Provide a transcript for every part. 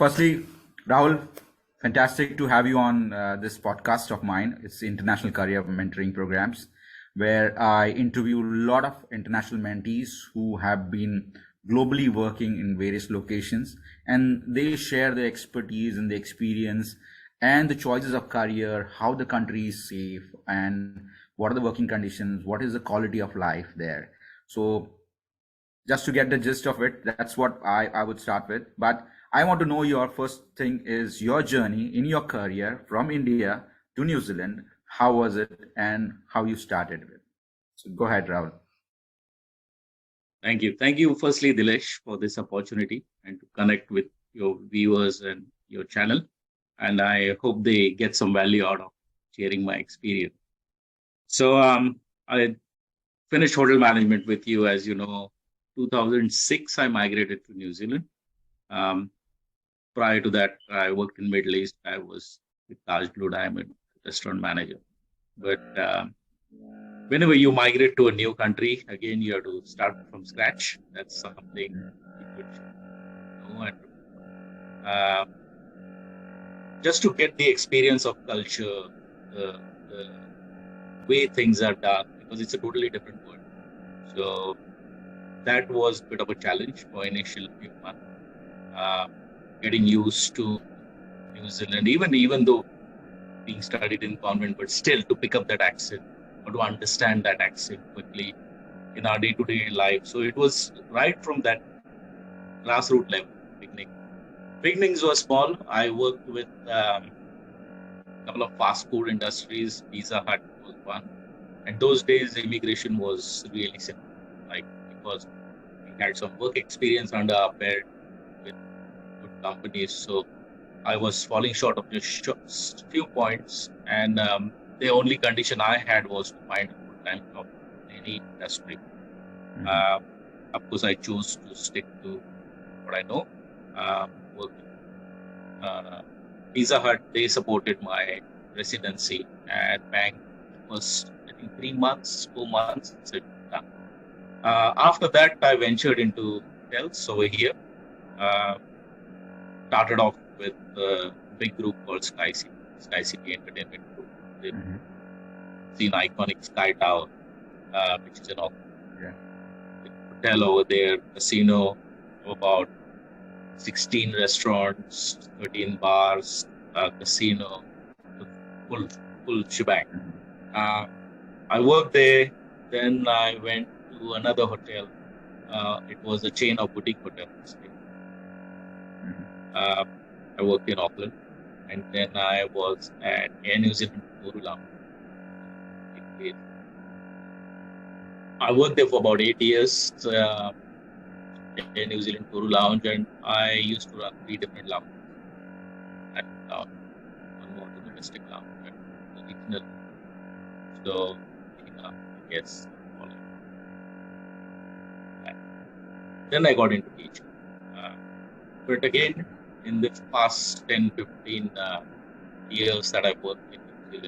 Firstly, Rahul, fantastic to have you on this podcast of mine. It's International Career Mentoring Programs, where I interview a lot of international mentees who have been globally working in various locations, and they share their expertise and the experience and the choices of career, how the country is safe, and what are the working conditions, what is the quality of life there. So just to get the gist of it, that's what I would start with. But I want to know your first thing is your journey in your career from India to New Zealand. How was it and how you started with? So go ahead, Rahul. Thank you. Thank you, firstly, Dilesh, for this opportunity and to connect with your viewers and your channel. And I hope they get some value out of sharing my experience. So I finished hotel management with you, as you know, 2006. I migrated to New Zealand. Um, Prior to that, I worked in Middle East. I was with Taj Blue Diamond, restaurant manager. But whenever you migrate to a new country, again, you have to start from scratch. That's something people should know. And uh, just to get the experience of culture, the way things are done, because it's a totally different world. So that was a bit of a challenge for initial few months, uh, getting used to New Zealand, even though being studied in convent, but still to pick up that accent or to understand that accent quickly in our day-to-day life. So it was right from that grassroots level, beginning. Beginnings were small. I worked with a couple of fast food industries. Pizza Hut was one. And those days, immigration was really simple, like because we had some work experience under our belt with good companies. So I was falling short of just few points, and the only condition I had was to find a full-time job in any industry. Uh, of course, I chose to stick to what I know. Work with Pizza Hut. They supported my residency at bank. Was I think 3 months, 4 months. It done. After that, I ventured into hotels over here. Uh, Started off with a big group called Sky City Entertainment Group. They've seen iconic Sky Tower, which is an Yeah. hotel over there, casino, about 16 restaurants, 13 bars, casino, the full full shebang. Uh, I worked there. Then I went to another hotel. It was a chain of boutique hotels. Uh, I worked in Auckland, and then I was at Air New Zealand Guru Lounge. I worked there for about 8 years. Air New Zealand Guru Lounge, and I used to run three different lounges. Lounge, one more the domestic lounge, and the regional. So, yes. Then I got into teaching. But again, in the past 10, 15 years that I've worked in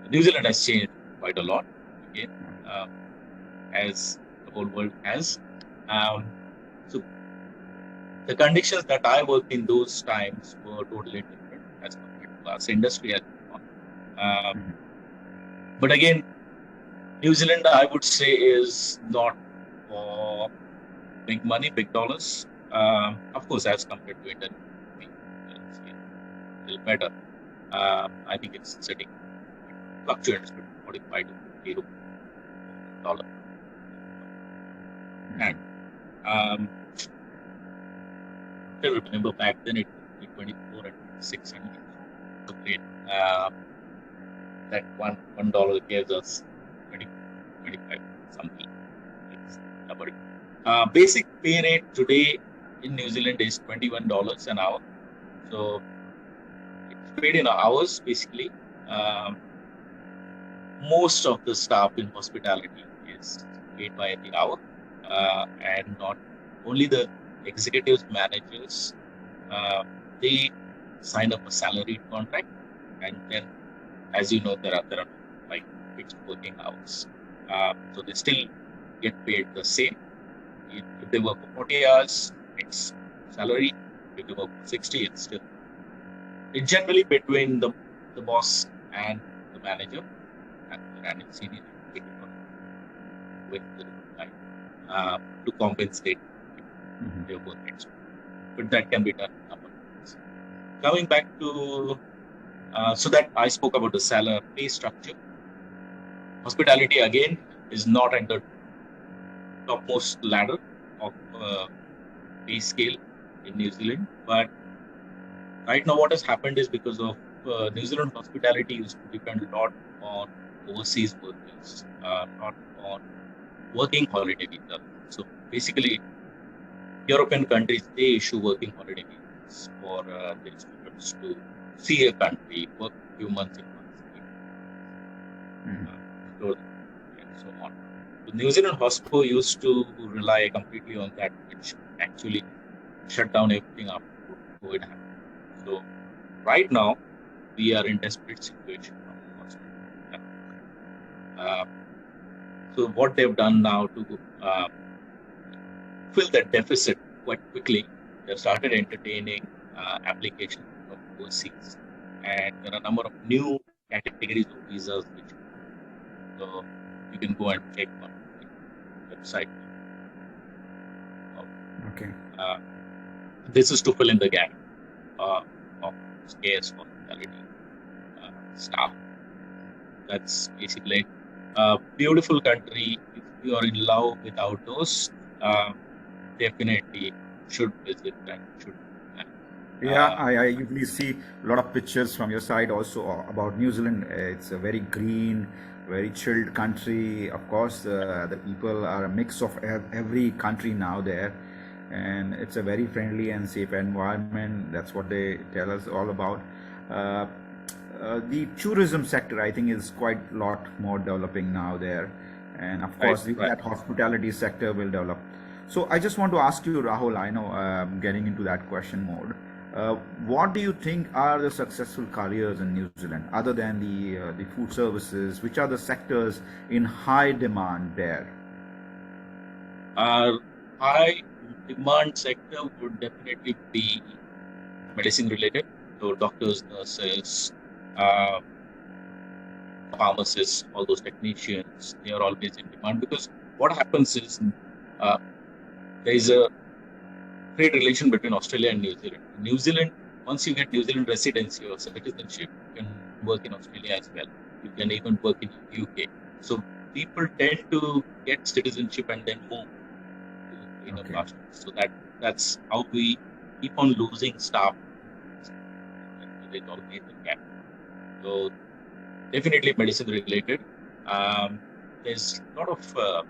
New Zealand has changed quite a lot, again, as the whole world has. So the conditions that I worked in those times were totally different as compared to us industry has gone. But again, New Zealand, I would say, is not for big money, big dollars. Of course, as compared to India, it's a little better. I think it's sitting fluctuates between 45 to 50 dollars. And I remember back then it was 24 and 26 and so great. That $1 gives us 20, 25 something. It's double. Basic pay rate today in New Zealand is $21 an hour. So it's paid in hours basically. Most of the staff in hospitality is paid by the hour, and not only the executives, managers. They sign up a salaried contract, and then, as you know, there are like fixed working hours. So they still get paid the same. If they work for 40 hours, it's salary. If you work for 60, it's generally between the boss and the manager and its senior executive with the right, to compensate their work extra. But that can be done in a number of ways. Coming back to, so that I spoke about the salary pay structure. Hospitality again is not at the topmost ladder of pay scale in New Zealand, but right now what has happened is because of New Zealand hospitality used to depend a lot on overseas workers, not on working holiday visa. So basically, European countries, they issue working holiday visas for their students to see a country, work a few months in one city, and so on. So New Zealand Hospo used to rely completely on that, which actually shut down everything after COVID happened. So right now, we are in desperate situation. So what they've done now to fill that deficit quite quickly, they've started entertaining applications from overseas, and there are a number of new categories of visas which so you can go and check on the website. Okay. This is to fill in the gap of scarce hospitality staff. That's basically a beautiful country. If you are in love with outdoors, definitely should visit and should. Yeah, I usually see a lot of pictures from your side also about New Zealand. It's a very green, very chilled country. Of course, the people are a mix of every country now there, and it's a very friendly and safe environment. That's what they tell us all about. Uh, the tourism sector, I think, is quite a lot more developing now there, and of Right, course, right. that hospitality sector will develop. So I just want to ask you, Rahul. I know getting into that question mode. What do you think are the successful careers in New Zealand, other than the food services? Which are the sectors in high demand there? High demand sector would definitely be medicine related. So doctors, nurses, uh, pharmacists, all those technicians, they are always in demand because what happens is there is a trade relation between Australia and New Zealand. New Zealand, once you get New Zealand residency or citizenship, you can work in Australia as well. You can even work in UK. So people tend to get citizenship and then move to greener Okay. pastures. So that's how we keep on losing staff. There's always a gap. So definitely medicine related. There's a lot of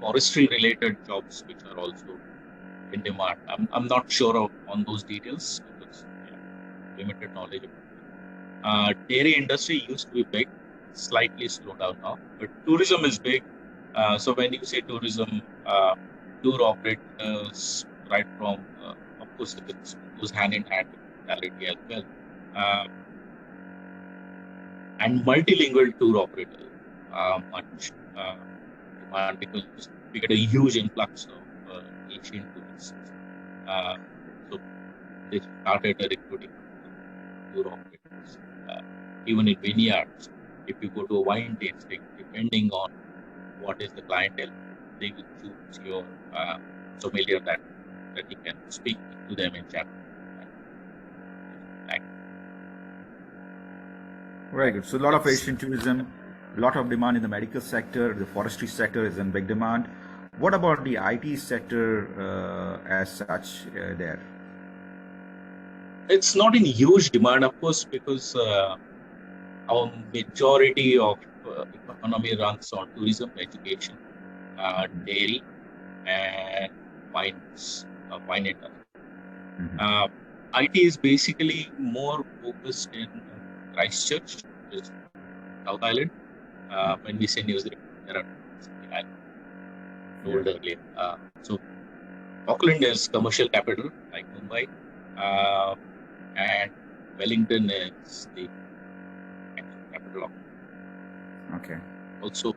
forestry related jobs which are also in demand. I'm not sure on those details because limited knowledge about it. Dairy industry used to be big, slightly slowed down now, but tourism is big. So when you say tourism, tour operators, right from, of course, it goes hand in hand with hospitality as well. Uh, and multilingual tour operators much demand because we get a huge influx of Asian tourists. So they started recruiting tour operators. Even in vineyards, if you go to a wine tasting, depending on what is the clientele, they will choose your sommelier that you can speak to them in Japanese. Very good. So a lot of Asian tourism, a lot of demand in the medical sector. The forestry sector is in big demand. What about the IT sector as such there? It's not in huge demand, of course, because our majority of economy runs on tourism, education, dairy, and wines, wine industry. IT is basically more focused in Christchurch, which is South Island. When we say New Zealand, there are the islands told earlier. So Auckland is commercial capital, like Mumbai, and Wellington is the actual capital of. Okay. Also,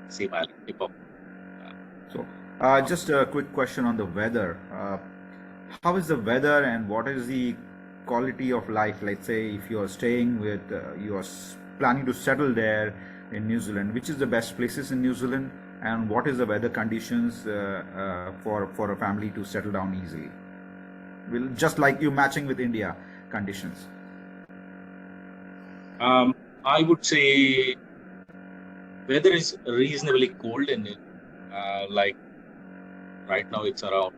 same island, tip of. So, just a quick question on the weather. how is the weather and what is the quality of life? Let's say if you are staying with, you are planning to settle there in New Zealand, which is the best places in New Zealand, and what is the weather conditions for a family to settle down easily? Will just like you matching with India conditions. I would say weather is reasonably cold in it. Like right now, it's around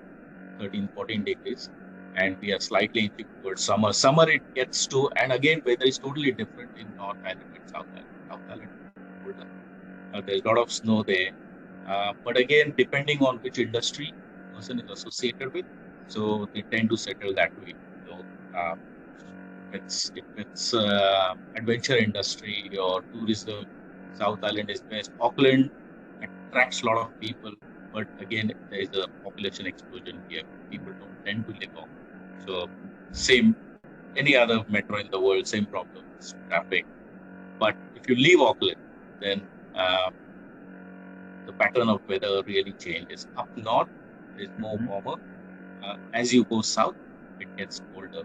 13-14 degrees, and we are slightly inching towards summer. Summer it gets to, and again, weather is totally different in North Island and South Island. South Island is colder. There's a lot of snow there. But again, depending on which industry person is associated with, so they tend to settle that way. So if it's adventure industry or tourism, South Island is best. Auckland attracts a lot of people, but again, there is a population explosion here. People don't tend to live off. So same any other metro in the world, same problems, traffic. But if you leave Auckland, then the pattern of weather really changes. Up north, it's more warmer. As you go south, it gets colder.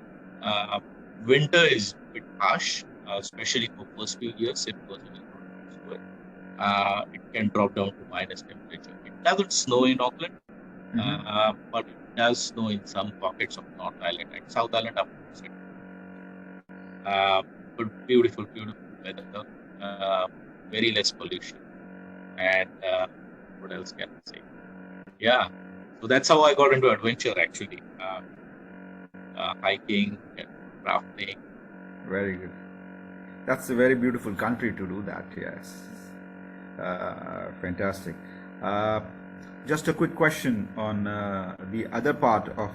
Winter is a bit harsh, especially for first few years if person is not used to it. It can drop down to minus temperature. It doesn't snow in Auckland, but it does snow in some pockets of North Island and South Island up to but beautiful, beautiful weather. Very less pollution. And what else can I say? Yeah, so that's how I got into adventure actually. Hiking, rafting. Very good. That's a very beautiful country to do that. Yes, fantastic. Just a quick question on the other part of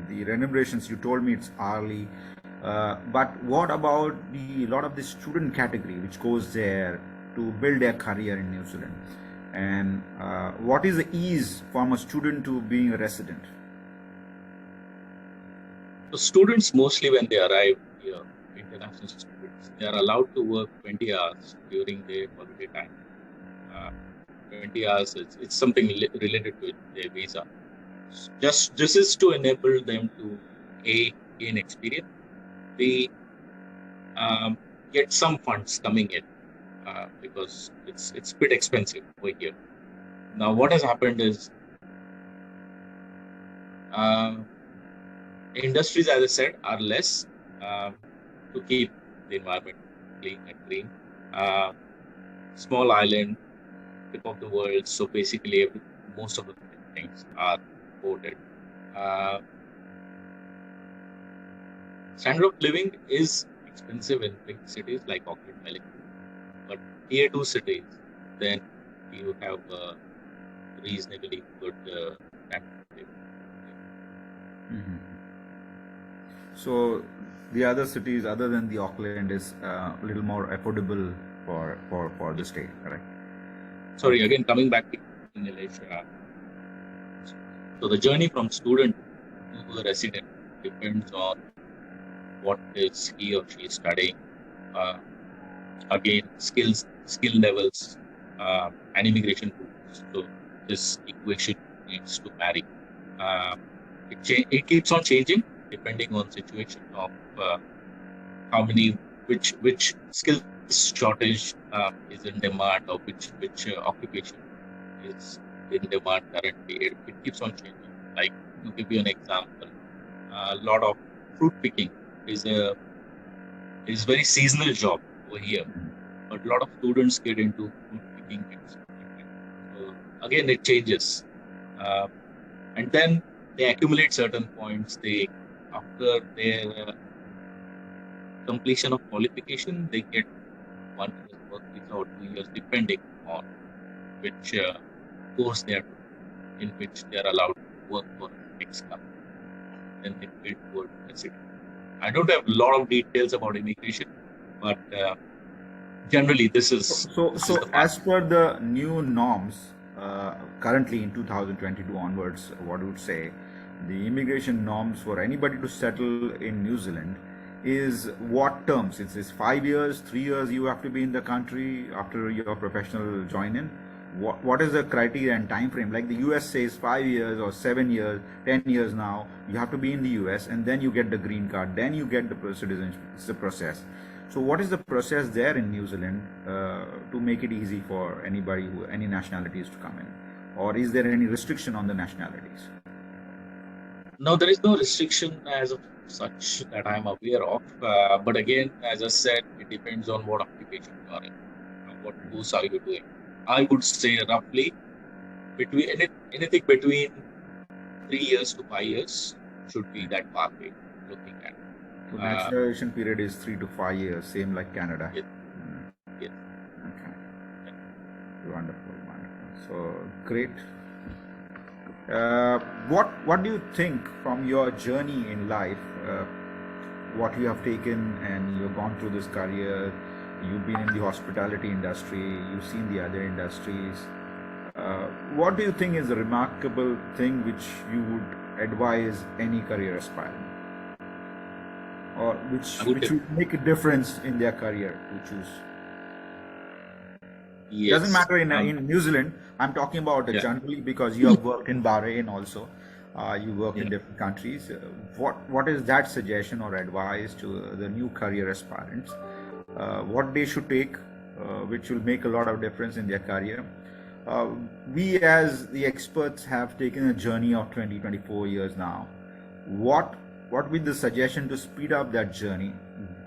the remunerations. You told me it's hourly, but what about the lot of the student category which goes there to build their career in New Zealand? And what is the ease from a student to being a resident? So students mostly when they arrive here, international students, they are allowed to work 20 hours during their holiday time. 20 hours, it's something related to their visa. Just this is to enable them to gain experience. They get some funds coming in because it's a bit expensive over here. Now what has happened is industries, as I said, are less to keep the environment clean and green. Small island, tip of the world, so basically most of the things are imported. Standard of living is expensive in big cities like Auckland, Wellington, but tier 2 cities, then you have a reasonably good standard of living. So the other cities other than the Auckland is a little more affordable for the stay, correct? Sorry, again coming back to Nilesh. So the journey from student to a resident depends on what is he or she is studying. Again, skill levels, and immigration rules. So this equation needs to marry. It keeps on changing depending on situation of how many which skill shortage is in demand or which occupation is in demand currently. It keeps on changing. Like to give you an example, a lot of fruit picking is very seasonal job over here, but a lot of students get into fruit picking. So again, it changes, and then they accumulate certain points. After their completion of qualification, they get 1 year work visa or 2 years, depending on which course they are doing, in which they are allowed to work for X company. Then they build toward resident. I don't have a lot of details about immigration, but generally this is So the as per the new norms, currently in 2022 onwards, what I would say, the immigration norms for anybody to settle in New Zealand is what terms? It's 5 years, 3 years you have to be in the country after your professional join in, what is the criteria and time frame? Like the US says 5 years or 7 years, 10 years now, you have to be in the US and then you get the green card, then you get the citizenship. It's the process. So what is the process there in New Zealand to make it easy for anybody, any nationalities to come in? Or is there any restriction on the nationalities? No, there is no restriction as of such that I'm aware of. But again, as I said, it depends on what occupation you are in, what course are you doing. I would say roughly anything between 3 years to 5 years should be that pathway looking at. So naturalization period is 3 to 5 years, same like Canada. Yes. Yes. Okay. Wonderful, wonderful. So great. What do you think from your journey in life? What you have taken and you've gone through this career. You've been in the hospitality industry. You've seen the other industries. What do you think is a remarkable thing which you would advise any career aspirant, or which would make a difference in their career to choose? Yes. Doesn't matter in New Zealand. I'm talking about generally, because you have worked in Bahrain also. You work in different countries. What is that suggestion or advice to the new career aspirants? What they should take, which will make a lot of difference in their career. We as the experts have taken a journey of 24 years now. What would be the suggestion to speed up that journey,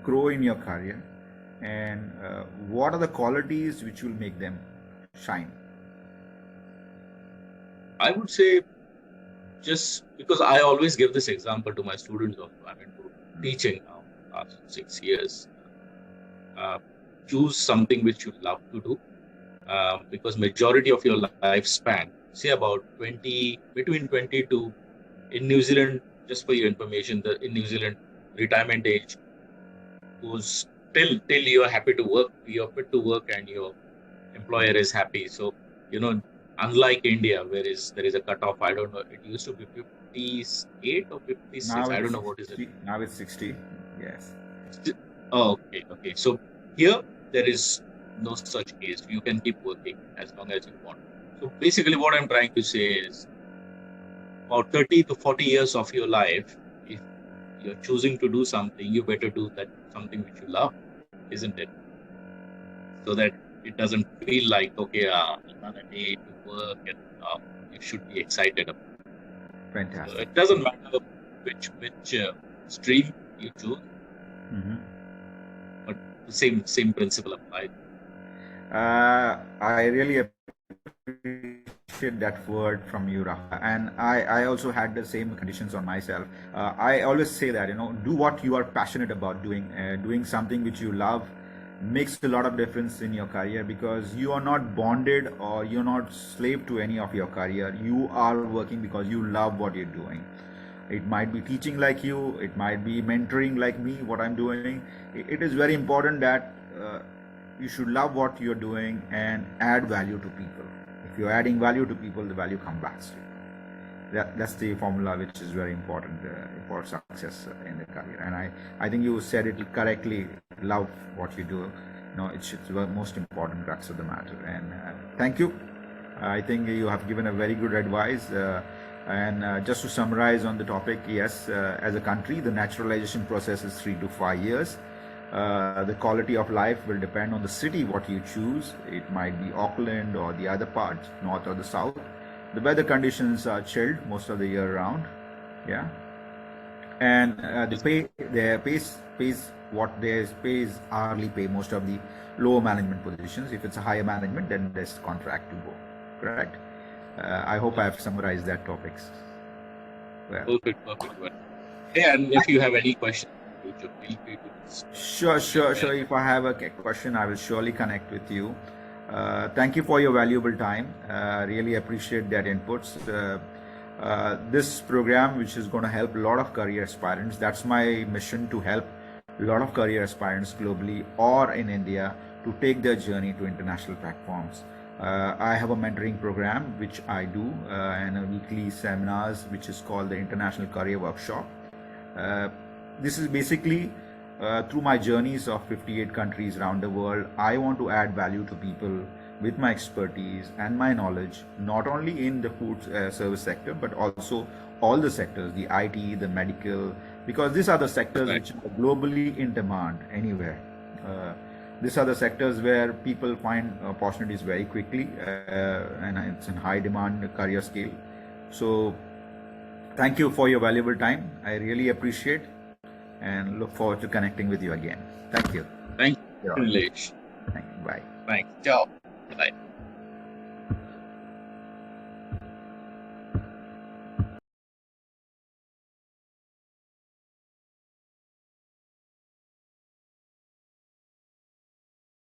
grow in your career, and what are the qualities which will make them shine? I would say, just because I always give this example to my students of teaching now last 6 years, choose something which you love to do, because majority of your lifespan, say about between 20 to, in New Zealand, just for your information, in New Zealand retirement age goes till you're happy to work, you're fit to work, and your employer is happy. So unlike India, where there is a cutoff, I don't know, it used to be 58 or 56. I don't know what is it. Now it's 60. Yes. Oh, okay. So here there is no such case. You can keep working as long as you want. So basically, what I'm trying to say is, about 30 to 40 years of your life, if you're choosing to do something, you better do that something which you love, isn't it? So that it doesn't feel like, okay, another day to work, and you should be excited about it. Fantastic. So it doesn't matter which stream you choose, but the same principle applies. I really appreciate that word from you, Rahul. And I also had the same conditions on myself. I always say that, do what you are passionate about doing. Doing something which you love makes a lot of difference in your career, because you are not bonded or you're not slave to any of your career. You are working because you love what you're doing. It might be teaching like you, it might be mentoring like me, what I'm doing. It is very important that you should love what you're doing and add value to people. If you're adding value to people, the value comes back to you. That's the formula which is very important for success in the career. And I think you said it correctly. Love what you do. It's the most important crux of the matter. And thank you. I think you have given a very good advice. And just to summarize on the topic, yes, as a country, the naturalization process is 3 to 5 years. The quality of life will depend on the city what you choose. It might be Auckland or the other parts, north or the south. The weather conditions are chilled most of the year round. Yeah. And the pay is hourly pay, most of the lower management positions. If it's a higher management, then there's contract to go. Correct? I hope I have summarized that topics well. Perfect. Yeah, and if you have any questions, feel free to. Sure. If I have a question, I will surely connect with you. Thank you for your valuable time. Really appreciate that inputs. This program, which is going to help a lot of career aspirants, that's my mission, to help a lot of career aspirants globally or in India to take their journey to international platforms. I have a mentoring program which I do, and a weekly seminars which is called the International Career Workshop. This is basically through my journeys of 58 countries around the world. I want to add value to people with my expertise and my knowledge, not only in the food service sector, but also all the sectors, the IT, the medical, because these are the sectors Right. which are globally in demand anywhere. Uh, these are the sectors where people find opportunities very quickly, and it's in high demand career scale. So thank you for your valuable time. I really appreciate and look forward to connecting with you again. Thank you. Thank Yeah. you, Nilesh. Thank you. Bye. Thanks. Ciao. Bye.